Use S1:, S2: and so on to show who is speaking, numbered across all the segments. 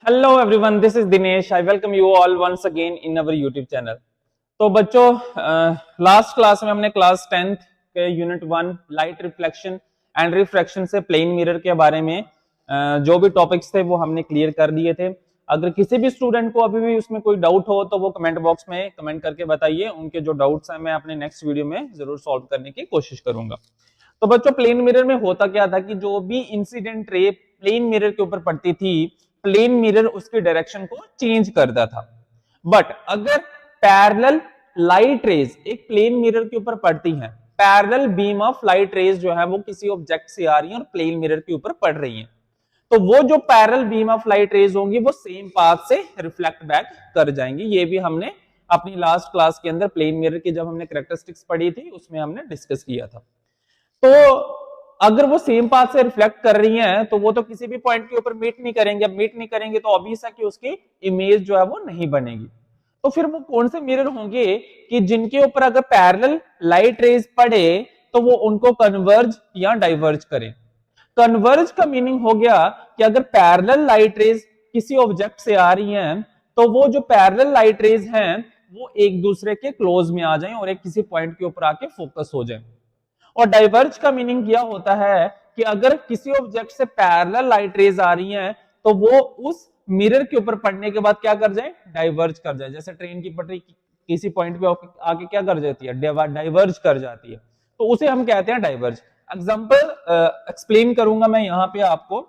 S1: Hello everyone, this is Dinesh. I welcome you all once again in our YouTube channel. तो बच्चों, last class में हमने class 10th के unit 1 light reflection and refraction से plane mirror के बारे में जो भी टॉपिक्स थे वो हमने क्लियर कर दिए थे। अगर किसी भी स्टूडेंट को अभी भी उसमें कोई डाउट हो तो वो कमेंट बॉक्स में कमेंट करके बताइए। उनके जो डाउट्स हैं मैं अपने नेक्स्ट वीडियो में जरूर सॉल्व करने की कोशिश करूंगा। तो बच्चों, प्लेन मिरर में होता क्या था कि जो भी इंसिडेंट रे प्लेन मिरर के ऊपर पड़ती थी, प्लेन मिरर उसकी डायरेक्शन को चेंज करता था। बट अगर पैरेलल लाइट रेज एक प्लेन मिरर के ऊपर पड़ती हैं, parallel beam of light rays जो है वो किसी ऑब्जेक्ट से आ रही है और प्लेन मिरर के ऊपर पड़ रही है, तो वो जो parallel beam of light rays होंगी वो सेम पाथ से रिफ्लेक्ट बैक कर जाएंगी। ये भी हमने अपनी लास्ट क्लास के अंदर प्लेन मिरर की जब हमने कैरेक्टरिस्टिक्स पढ़ी थी उसमें हमने डिस्कस किया था। तो अगर वो सेम पाथ से रिफ्लेक्ट कर रही हैं तो वो तो किसी भी पॉइंट के ऊपर मीट नहीं करेंगे। अब मीट नहीं करेंगे तो ऑब्वियस है कि उसकी इमेज जो है वो नहीं बनेगी। तो फिर वो कौन से मिरर होंगे कि जिनके ऊपर अगर पैरेलल लाइट रेज पड़े तो वो उनको कन्वर्ज या डाइवर्ज करें। कन्वर्ज का मीनिंग हो गया कि अगर पैरेलल लाइट रेज किसी ऑब्जेक्ट से आ रही हैं तो वो जो पैरेलल लाइट रेज हैं वो एक दूसरे के क्लोज में आ जाएं और एक किसी पॉइंट के ऊपर आके फोकस हो जाएं। और डाइवर्ज का मीनिंग क्या होता है कि अगर किसी ऑब्जेक्ट से पैरेलल लाइट रेज आ रही हैं तो वो उस मिरर के ऊपर पड़ने के बाद क्या कर जाए, डाइवर्ज कर जाए। जैसे ट्रेन की पटरी किसी पॉइंट पे आके क्या कर जाती है, डाइवर्ज कर जाती है, तो उसे हम कहते हैं डाइवर्ज। एग्जांपल एक्सप्लेन करूंगा मैं यहाँ पे आपको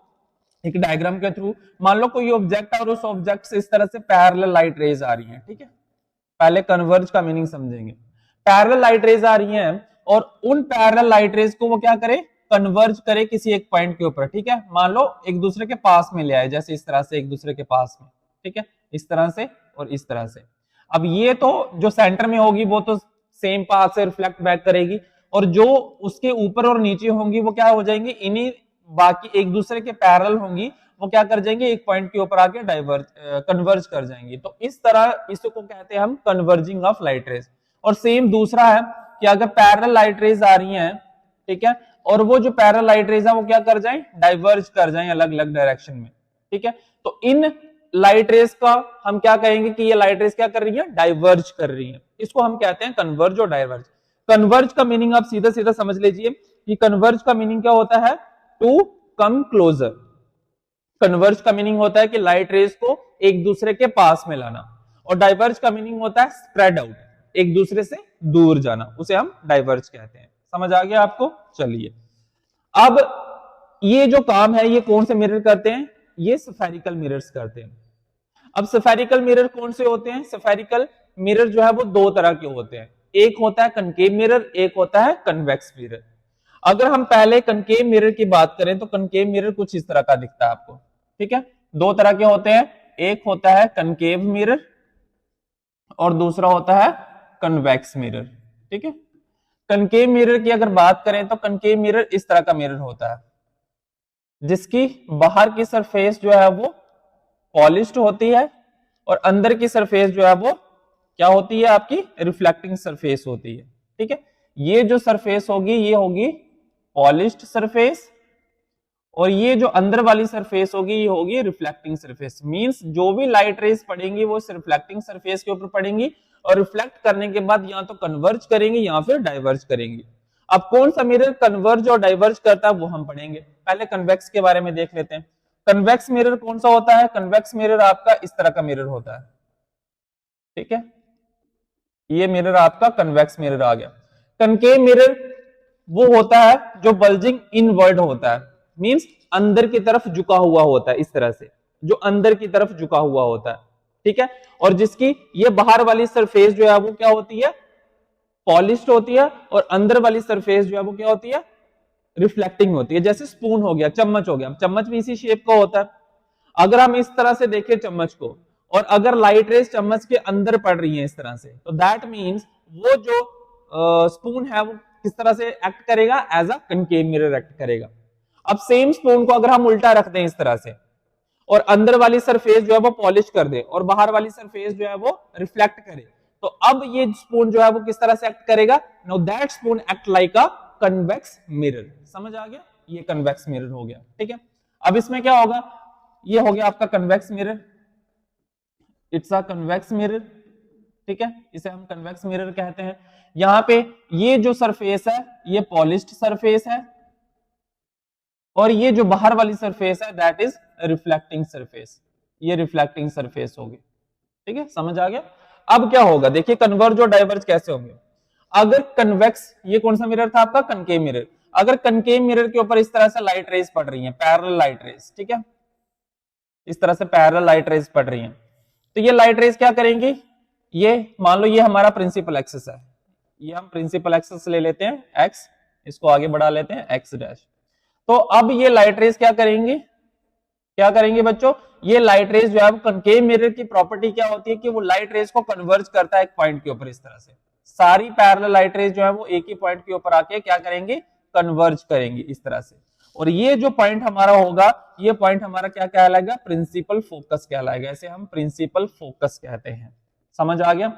S1: एक डायग्राम के थ्रू। मान लो कोई ऑब्जेक्ट और उस ऑब्जेक्ट से इस तरह से पैरेलल लाइट रेज आ रही है, ठीक है। पहले कन्वर्ज का मीनिंग समझेंगे। पैरेलल लाइट रेज आ रही हैं और उन पैरेलल लाइट रेज को वो क्या करे, कन्वर्ज करे किसी एक पॉइंट के ऊपर, ठीक है। मान लो एक दूसरे के पास में ले आए, जैसे इस तरह से एक दूसरे के पास में, ठीक है, इस तरह से और इस तरह से। अब ये तो जो सेंटर में होगी वो तो सेम पाथ से रिफ्लेक्ट बैक करेगी और जो उसके ऊपर और नीचे होंगी वो क्या हो जाएंगी, इन्हीं बाकी एक दूसरे के पैरेलल होंगी, वो क्या कर जाएंगे, एक पॉइंट के ऊपर आके डाइवर्ज कन्वर्ज कर जाएंगी। तो इस तरह इसको कहते हैं हम कन्वर्जिंग ऑफ लाइट रेज। और सेम दूसरा है कि अगर पैरेलल लाइट रेज आ रही हैं, ठीक है, और वो जो पैरेलल लाइट रेज है वो क्या कर जाएं, डाइवर्ज कर जाएं अलग अलग डायरेक्शन में, ठीक है। तो इन लाइट रेज का हम क्या कहेंगे कि ये लाइट रेज क्या कर रही है, डाइवर्ज कर रही है। इसको हम कहते हैं कन्वर्ज और डाइवर्ज। कन्वर्ज का मीनिंग आप सीधा सीधा समझ लीजिए कि कन्वर्ज का मीनिंग क्या होता है, टू कम क्लोजर। कन्वर्ज का मीनिंग होता है कि लाइट रेज को एक दूसरे के पास में लाना, और डाइवर्ज का मीनिंग होता है स्प्रेड आउट, एक दूसरे से दूर जाना, उसे हम डाइवर्ज कहते हैं। समझ आ गया आपको? चलिए, अब ये जो काम है ये कौन से मिरर करते हैं, ये स्फेरिकल मिरर्स करते हैं। अब स्फेरिकल मिरर कौन से होते हैं, स्फेरिकल मिरर जो है वो दो तरह के होते हैं। एक होता है कनकेव मिरर, एक होता है कन्वेक्स मिरर। अगर हम पहले कनकेव मिरर की बात करें तो कनकेव मिरर कुछ इस तरह का दिखता है आपको, ठीक है। दो तरह के होते हैं, एक होता है कनकेव मिरर और दूसरा होता है कन्वेक्स मिरर, ठीक है। कनकेव मिरर की अगर बात करें तो कनकेव मिरर इस तरह का मिरर होता है जिसकी बाहर की सरफेस जो है वो पॉलिश्ड होती है और अंदर की सरफेस जो है वो क्या होती है, आपकी रिफ्लेक्टिंग सरफेस होती है, ठीक है। ये जो सरफेस होगी ये होगी पॉलिश्ड सरफेस और ये जो अंदर वाली सरफेस होगी ये होगी रिफ्लेक्टिंग सरफेस। मींस जो भी लाइट रेज पड़ेंगी वो रिफ्लेक्टिंग सरफेस के ऊपर पड़ेंगी और रिफ्लेक्ट करने के बाद या तो कन्वर्ज करेंगी या फिर डाइवर्ज करेंगी। अब कौन सा मिरर कन्वर्ज और डाइवर्ज करता है वो हम पढ़ेंगे। पहले कन्वेक्स के बारे में देख लेते हैं। कन्वेक्स मिरर कौन सा होता है, कन्वेक्स मिरर आपका इस तरह का मिरर होता है, ठीक है। ये मिरर आपका कन्वेक्स मिरर आ गया। कनकेव मिरर वो होता है जो बल्जिंग इनवर्ड होता है, मींस अंदर की तरफ झुका हुआ होता है, इस तरह से जो अंदर की तरफ झुका हुआ होता है, ठीक है। और जिसकी ये बाहर वाली सरफेस जो है वो क्या होती है, पॉलिश्ड होती है और अंदर वाली सरफेस जो है वो क्या होती है, रिफ्लेक्टिंग होती है। जैसे स्पून हो गया, चम्मच हो गया, चम्मच भी इसी शेप का होता है। अगर हम इस तरह से देखें चम्मच को और अगर लाइट रेज चम्मच के अंदर पड़ रही है इस तरह से, तो दैट मींस वो जो स्पून है वो किस तरह से एक्ट करेगा, as a concave mirror act करेगा। अब सेम स्पून को अगर हम उल्टा रख दें इस तरह से और अंदर वाली सरफेस जो है वो पॉलिश कर दे और बाहर वाली सरफेस जो है वो रिफ्लेक्ट करे, तो अब ये स्पून जो है वो किस तरह से एक्ट करेगा, now that spoon act like a convex mirror. समझ आ गया, ये कन्वेक्स मिरर हो गया, ठीक है। अब इसमें क्या होगा, ये हो गया आपका convex mirror, it's a convex mirror, ठीक है, इसे हम कन्वेक्स मिरर कहते हैं। यहां पे ये जो सरफेस है ये पॉलिश्ड सरफेस है, और ये जो बाहर वाली सरफेस है दैट इज रिफ्लेक्टिंग सरफेस, ये रिफ्लेक्टिंग सरफेस होगी, ठीक है, समझ आ गया। अब क्या होगा, देखिए कन्वर्ज और डाइवर्ज कैसे होंगे। अगर कन्वेक्स, ये कौन सा मिरर था आपका, कनकेव मिरर, अगर कनकेव मिरर के ऊपर इस तरह से लाइट रेज पड़ रही है, पैरेलल लाइट रेज, ठीक है, इस तरह से पैरेलल लाइट रेज पड़ रही है, तो ये लाइट रेज क्या करेंगी, ये मान लो ये हमारा प्रिंसिपल एक्सिस है, ये हम प्रिंसिपल एक्सिस ले लेते हैं एक्स, इसको आगे बढ़ा लेते हैं एक्स डैश। तो अब ये लाइट रेज क्या करेंगी, क्या करेंगे बच्चों, ये लाइट रेज जो है कनकेव मिरर की प्रॉपर्टी क्या होती है कि वो लाइट रेज को कन्वर्ज करता है एक पॉइंट के ऊपर, इस तरह से सारी पैरेलल लाइट रेज जो है वो एक ही पॉइंट के ऊपर आके क्या करेंगे, कन्वर्ज करेंगे इस तरह से। और ये जो पॉइंट हमारा होगा, ये पॉइंट हमारा क्या कहलाएगा, प्रिंसिपल फोकस कहलाएगा, इसे हम प्रिंसिपल फोकस कहते हैं, समझ आ गया।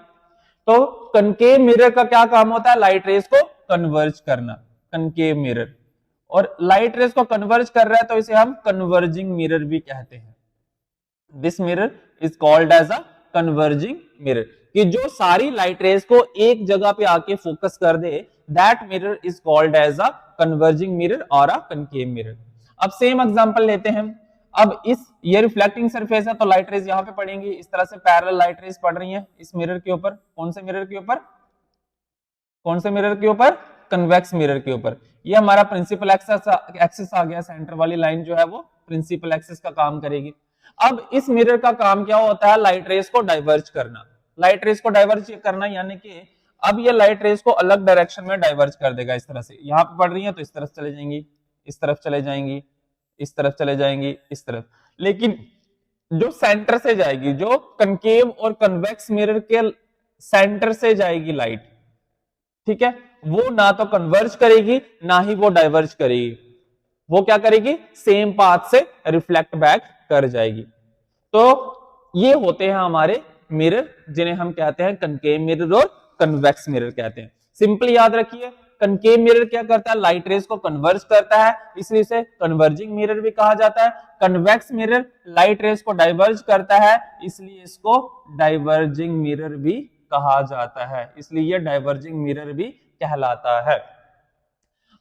S1: तो कनकेव मिरर का क्या काम होता है, लाइट रेज को कन्वर्ज करना, कनकेव मिरर, और लाइट रेज को कन्वर्ज कर रहा है तो इसे हम कन्वर्जिंग मिरर भी कहते हैं। This mirror is called as a converging mirror, कि जो सारी लाइट रेज को एक जगह पे आके फोकस कर दे, that mirror is called as a converging mirror और अ कनकेव मिरर। अब सेम एग्जांपल लेते हैं, अब ये रिफ्लेक्टिंग सरफेस है तो लाइट रेज यहां पे पड़ेंगी, इस तरह से पैरेलल लाइट रेज पड़ रही हैं इस मिरर के ऊपर, कौन से मिरर के ऊपर, कौन से मिरर के ऊपर, कन्वेक्स मिरर के ऊपर। ये हमारा प्रिंसिपल एक्सिस आ गया, सेंटर वाली लाइन जो है वो प्रिंसिपल एक्सिस का काम करेगी। अब इस मिरर का काम क्या होता है, लाइट रेज को डाइवर्ज करना, लाइट रेज को डाइवर्ज करना, यानी कि अब ये लाइट रेज को अलग डायरेक्शन में डाइवर्ज कर देगा, इस तरह से यहां पे पड़ रही है तो इस तरफ चले जाएंगी, इस तरफ चले जाएंगी, इस तरफ चले जाएंगी, इस तरफ। लेकिन जो सेंटर से जाएगी, जो कनकेव और कन्वेक्स मिरर के सेंटर से जाएगी लाइट, ठीक है, वो ना तो कन्वर्ज करेगी ना ही वो डाइवर्ज करेगी, वो क्या करेगी, सेम पाथ से रिफ्लेक्ट बैक कर जाएगी। तो ये होते हैं हमारे मिरर, जिन्हें हम कहते हैं कनकेव मिरर और कन्वेक्स मिरर कहते हैं। सिंपल याद रखिए, कनकेव मिरर क्या करता है, लाइट रेज को कन्वर्ज करता है, इसलिए इसे कन्वर्जिंग मिरर भी कहा जाता है। कन्वेक्स मिरर लाइट रेज को डाइवर्ज करता है, इसलिए इसको डाइवर्जिंग मिरर भी कहा जाता है, इसलिए यह डाइवर्जिंग मिरर भी कहलाता है।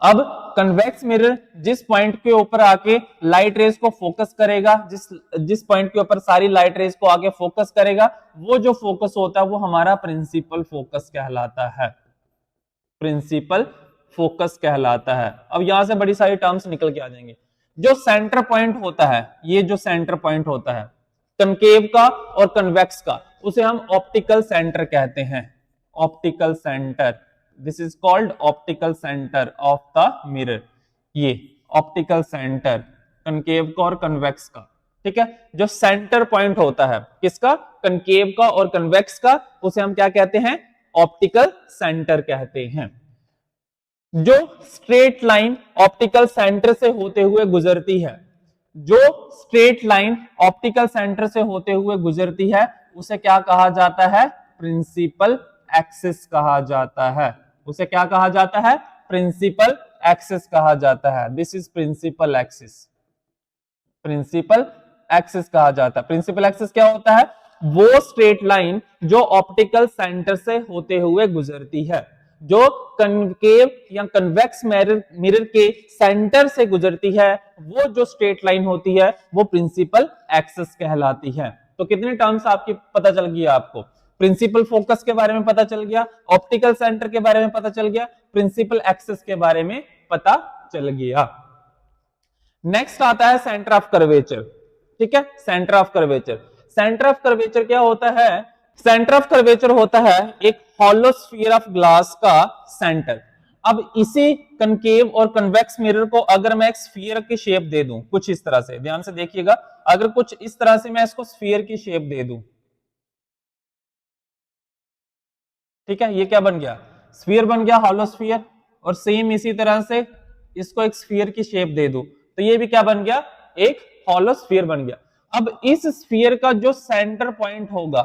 S1: अब कन्वेक्स मिरर जिस पॉइंट के ऊपर आके लाइट रेज को फोकस करेगा, जिस पॉइंट के ऊपर सारी लाइट रेज को आके फोकस करेगा, वो जो फोकस होता है वो हमारा प्रिंसिपल फोकस कहलाता है, प्रिंसिपल फोकस कहलाता है। अब यहां से बड़ी सारी टर्म्स निकल के आ जाएंगे। जो सेंटर पॉइंट होता है, ये जो सेंटर पॉइंट होता है कनकेव का और कन्वेक्स का, उसे हम ऑप्टिकल सेंटर कहते हैं, optical centre, this is called optical centre of the mirror, ये ऑप्टिकल सेंटर कनकेव का और कन्वेक्स का, ठीक है। जो सेंटर पॉइंट होता है किसका, कनकेव का और कन्वेक्स का, उसे हम क्या कहते हैं, ऑप्टिकल सेंटर कहते हैं। जो स्ट्रेट लाइन ऑप्टिकल सेंटर से होते हुए गुजरती है, जो स्ट्रेट लाइन ऑप्टिकल सेंटर से होते हुए गुजरती है, उसे क्या कहा जाता है, प्रिंसिपल एक्सिस कहा जाता है, उसे क्या कहा जाता है, प्रिंसिपल एक्सिस कहा जाता है। This is principal axis, principal axis कहा जाता है। प्रिंसिपल एक्सिस क्या होता है, वो स्ट्रेट लाइन जो ऑप्टिकल सेंटर से होते हुए गुजरती है, जो कनकेव या कन्वेक्स मिरर के सेंटर से गुजरती है, वो जो स्ट्रेट लाइन होती है वो प्रिंसिपल एक्सिस कहलाती है। तो कितने टर्म्स आपकी पता चल गई आपको, प्रिंसिपल फोकस के बारे में पता चल गया, ऑप्टिकल सेंटर के बारे में पता चल गया, प्रिंसिपल एक्सिस के बारे में पता चल गया। नेक्स्ट आता है सेंटर ऑफ कर्वेचर, ठीक है, centre of curvature. Centre of curvature क्या होता है, सेंटर ऑफ कर्वेचर होता है एक हॉलो स्फीयर ऑफ ग्लास का सेंटर। अब इसी कनकेव और कन्वेक्स मिरर को अगर मैं एक स्फीयर की शेप दे दूं, कुछ इस तरह से, ध्यान से देखिएगा, अगर कुछ इस तरह से मैं इसको स्फीयर की शेप दे दूं, ठीक है, ये क्या बन गया, स्फीयर बन गया, हॉलो स्फीयर। और सेम इसी तरह से इसको एक स्फीयर की शेप दे दूं तो ये भी क्या बन गया, एक हॉलो स्फीयर बन गया। अब इस स्फीयर का जो सेंटर पॉइंट होगा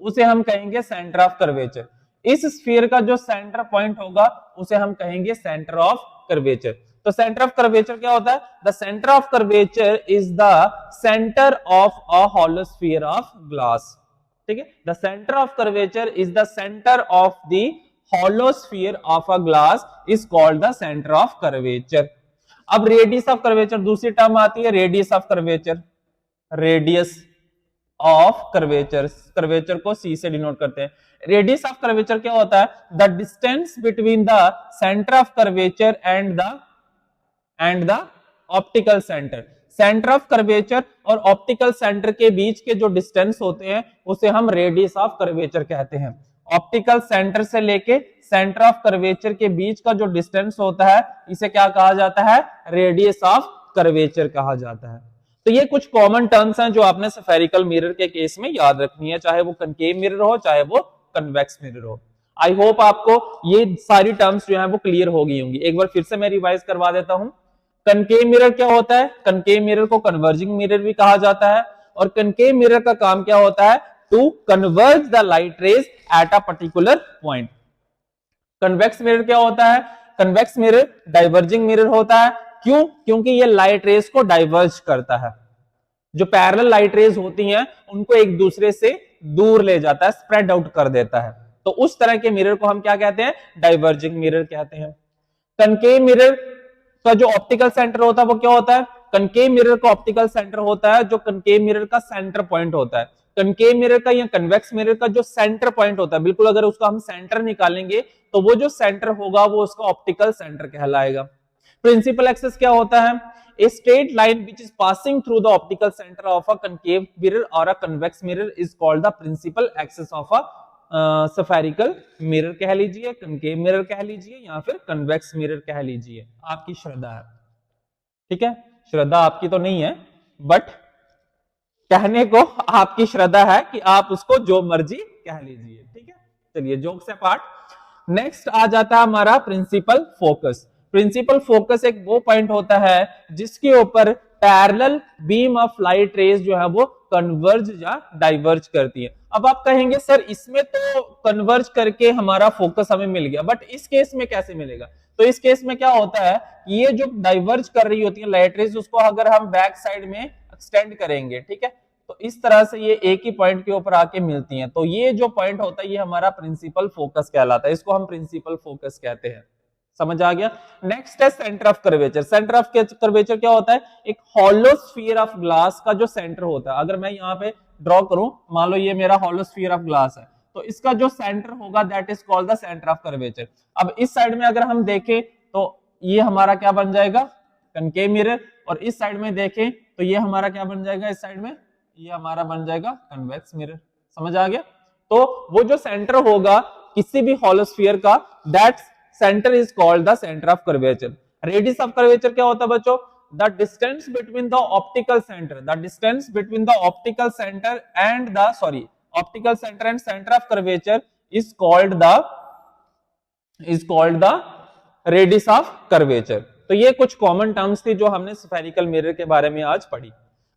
S1: उसे हम कहेंगे सेंटर ऑफ कर्वेचर, इस स्फीयर का जो सेंटर पॉइंट होगा उसे हम कहेंगे सेंटर ऑफ कर्वेचर। तो सेंटर ऑफ कर्वेचर क्या होता है? The centre of curvature is the centre of a hollow sphere of glass. ठीक है, the centre of curvature is the centre of the hollow sphere of a glass is called the centre of curvature. अब radius of curvature, दूसरी term आती है radius of curvature. Radius of curvature, curvature को सी से denote करते हैं। Radius of curvature क्या होता है? The distance between the centre of curvature and the optical centre. Centre of curvature और ऑप्टिकल सेंटर के बीच के जो डिस्टेंस होते हैं उसे हम रेडियस ऑफ कर्वेचर कहते हैं। ऑप्टिकल सेंटर से लेके सेंटर ऑफ कर्वेचर के बीच का जो डिस्टेंस होता है इसे क्या कहा जाता है? रेडियस ऑफ कर्वेचर कहा जाता है। तो ये कुछ कॉमन टर्म्स हैं जो आपने स्फेरिकल मिरर के केस में याद रखनी है, चाहे वो कनकेव मिरर हो चाहे वो कन्वेक्स मिरर हो। आई होप आपको ये सारी टर्म्स जो है वो क्लियर हो गई होंगी। एक बार फिर से मैं रिवाइज करवा देता हूं। कनकेव मिरर क्या होता है? कनकेव मिरर को कन्वर्जिंग मिरर भी कहा जाता है और कनकेव मिरर का काम क्या होता है? To converge the light rays at a particular point. Convex mirror क्या होता है? कन्वेक्स मिरर डाइवर्जिंग मिरर होता है। क्यों? क्योंकि ये लाइट रेज को डाइवर्ज करता है। जो पैरेलल लाइट रेज होती हैं उनको एक दूसरे से दूर ले जाता है, स्प्रेड आउट कर देता है। तो उस तरह के मिरर को हम क्या कहते हैं? डाइवर्जिंग मिरर कहते हैं। कनकेव मिरर का जो ऑप्टिकल सेंटर होता है वो क्या होता है? कनकेव मिरर का ऑप्टिकल सेंटर होता है जो कनकेव मिरर का सेंटर पॉइंट होता है। कनकेव मिरर का या कन्वेक्स मिरर का जो सेंटर पॉइंट होता है, बिल्कुल अगर उसका हम सेंटर निकालेंगे तो वो जो सेंटर होगा वो उसका ऑप्टिकल सेंटर कहलाएगा। प्रिंसिपल एक्सिस क्या होता है? A straight line which is passing through the optical center of a concave mirror or a convex mirror is called the principal axis of a spherical mirror कह लीजिए, concave mirror कह लीजिए या फिर convex mirror कह लीजिए। आपकी श्रद्धा है, ठीक है? श्रद्धा आपकी तो नहीं है, बट कहने को आपकी श्रद्धा है कि आप उसको जो मर्जी कह लीजिए, ठीक है? चलिए जोक से पार्ट। नेक्स्ट आ जाता है हमारा प्रिंसिपल फोकस। प्रिंसिपल फोकस एक वो पॉइंट होता है जिसके ऊपर parallel beam of light rays जो है वो कन्वर्ज या डाइवर्ज करती है। अब आप कहेंगे सर इसमें तो कन्वर्ज करके हमारा फोकस हमें मिल गया, बट इस केस में कैसे मिलेगा? तो इस केस में क्या होता है, ये जो डाइवर्ज कर रही होती है लाइट रेज उसको अगर हम बैक साइड में एक्सटेंड करेंगे, ठीक है, तो इस तरह से ये एक ही पॉइंट के ऊपर आके मिलती हैं। तो ये जो पॉइंट होता है ये हमारा प्रिंसिपल फोकस कहलाता है, इसको हम प्रिंसिपल फोकस कहते हैं। समझ आ गया? नेक्स्ट है centre of curvature. Centre of curvature क्या होता है? एक हॉलो स्फीयर ऑफ ग्लास का जो सेंटर होता है, अगर मैं यहाँ पे ड्रॉ करूं, मान लो ये मेरा हॉलो स्फीयर ऑफ ग्लास है, तो इसका जो सेंटर होगा that is called the centre of curvature. अब इस साइड में अगर हम देखें तो ये हमारा क्या बन जाएगा? कनकेव मिरर, और इस साइड में देखें तो ये हमारा क्या बन जाएगा? इस साइड में ये हमारा बन जाएगा कन्वेक्स मिरर। समझ आ गया? तो वो जो सेंटर होगा किसी भी हॉलो स्फीयर का, that centre is called the centre of curvature. Radius of curvature क्या होता है बच्चों? The distance between the optical centre, the distance between the optical centre and the optical centre and centre of curvature is called the radius of curvature. तो ये कुछ common terms थी जो हमने स्फेरिकल मिरर के बारे में आज पढ़ी।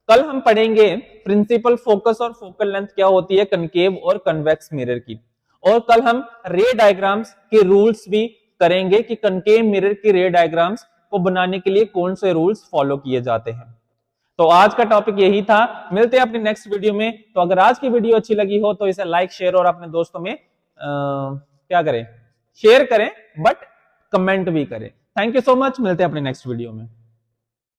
S1: कल हम पढ़ेंगे प्रिंसिपल फोकस और फोकल लेंथ क्या होती है कनकेव और कन्वेक्स मिरर की, और कल हम रे डायग्राम्स के रूल्स भी करेंगे कि कनकेव मिरर की रे डायग्राम्स को बनाने के लिए कौन से रूल्स फॉलो किए जाते हैं। तो आज का टॉपिक यही था। मिलते हैं अपनी नेक्स्ट वीडियो में। तो अगर आज की वीडियो अच्छी लगी हो तो इसे लाइक शेयर और अपने दोस्तों में क्या करें, शेयर करें, बट कमेंट भी करें। Thank you so much. मिलते हैं अपने नेक्स्ट वीडियो में।